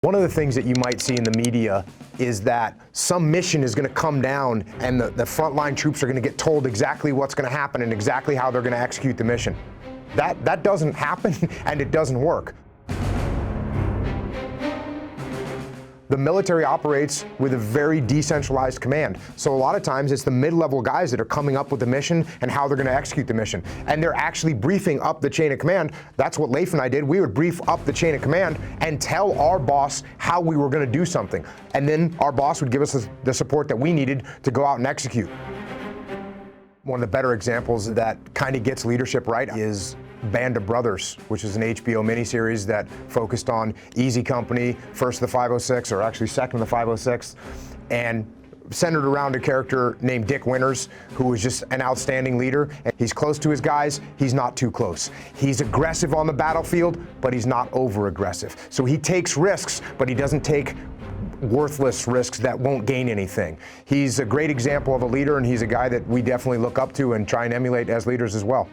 One of the things that you might see in the media is that some mission is going to come down and the frontline troops are going to get told exactly what's going to happen and exactly how they're going to execute the mission. That doesn't happen and it doesn't work. The military operates with a very decentralized command. So a lot of times it's the mid-level guys that are coming up with the mission and how they're going to execute the mission. And they're actually briefing up the chain of command. That's what Leif and I did. We would brief up the chain of command and tell our boss how we were going to do something. And then our boss would give us the support that we needed to go out and execute. One of the better examples that kind of gets leadership right is Band of Brothers, which is an HBO miniseries that focused on Easy Company, first of the 506, or actually second of the 506, and centered around a character named Dick Winters, who was just an outstanding leader. And he's close to his guys, he's not too close. He's aggressive on the battlefield, but he's not over-aggressive. So he takes risks, but he doesn't take worthless risks that won't gain anything. He's a great example of a leader, and he's a guy that we definitely look up to and try and emulate as leaders as well.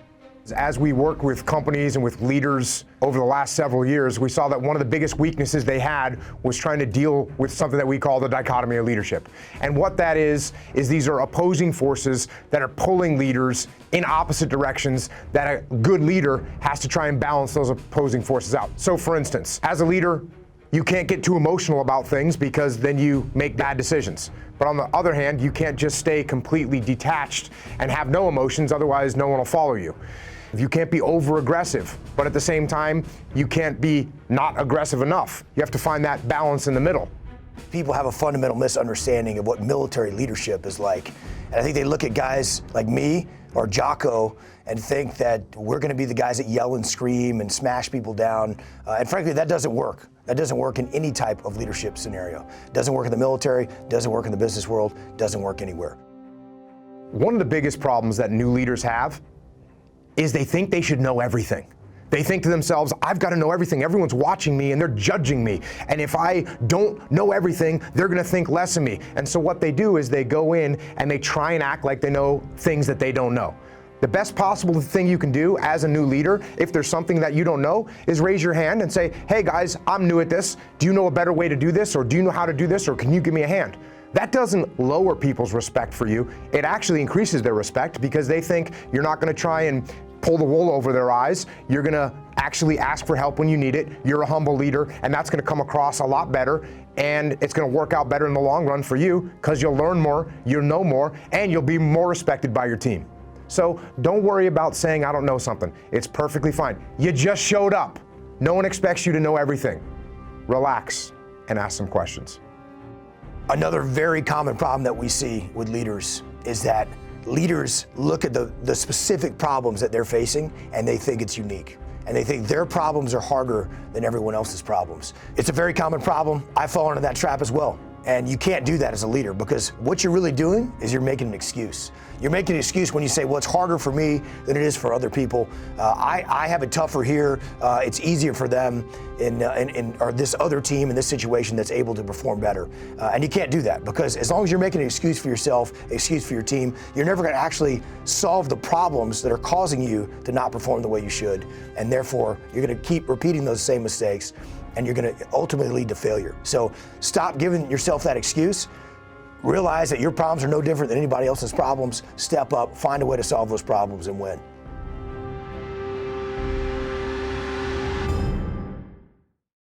As we work with companies and with leaders over the last several years, we saw that one of the biggest weaknesses they had was trying to deal with something that we call the dichotomy of leadership. And what that is these are opposing forces that are pulling leaders in opposite directions that a good leader has to try and balance those opposing forces out. So for instance, as a leader, you can't get too emotional about things because then you make bad decisions. But on the other hand, you can't just stay completely detached and have no emotions, otherwise no one will follow you. You can't be over-aggressive, but at the same time, you can't be not aggressive enough. You have to find that balance in the middle. People have a fundamental misunderstanding of what military leadership is like. And I think they look at guys like me or Jocko and think that we're going to be the guys that yell and scream and smash people down. And frankly, that doesn't work. That doesn't work in any type of leadership scenario. It doesn't work in the military, doesn't work in the business world, doesn't work anywhere. One of the biggest problems that new leaders have is they think they should know everything. They think to themselves, I've got to know everything. Everyone's watching me and they're judging me. And if I don't know everything, they're going to think less of me. And so what they do is they go in and they try and act like they know things that they don't know. The best possible thing you can do as a new leader, if there's something that you don't know, is raise your hand and say, hey guys, I'm new at this. Do you know a better way to do this? Or do you know how to do this? Or can you give me a hand? That doesn't lower people's respect for you. It actually increases their respect because they think you're not going to try and pull the wool over their eyes. You're going to actually ask for help when you need it. You're a humble leader, and that's going to come across a lot better, and it's going to work out better in the long run for you because you'll learn more, you'll know more, and you'll be more respected by your team. So don't worry about saying I don't know something. It's perfectly fine. You just showed up. No one expects you to know everything. Relax and ask some questions. Another very common problem that we see with leaders is that leaders look at the specific problems that they're facing and they think it's unique. And they think their problems are harder than everyone else's problems. It's a very common problem. I fall into that trap as well. And you can't do that as a leader because what you're really doing is you're making an excuse. You're making an excuse when you say, well, it's harder for me than it is for other people. I have it tougher here. It's easier for them or this other team in this situation that's able to perform better. And you can't do that because as long as you're making an excuse for yourself, excuse for your team, you're never going to actually solve the problems that are causing you to not perform the way you should. And therefore, you're going to keep repeating those same mistakes and you're going to ultimately lead to failure. So stop giving yourself that excuse. Realize that your problems are no different than anybody else's problems. Step up, find a way to solve those problems and win.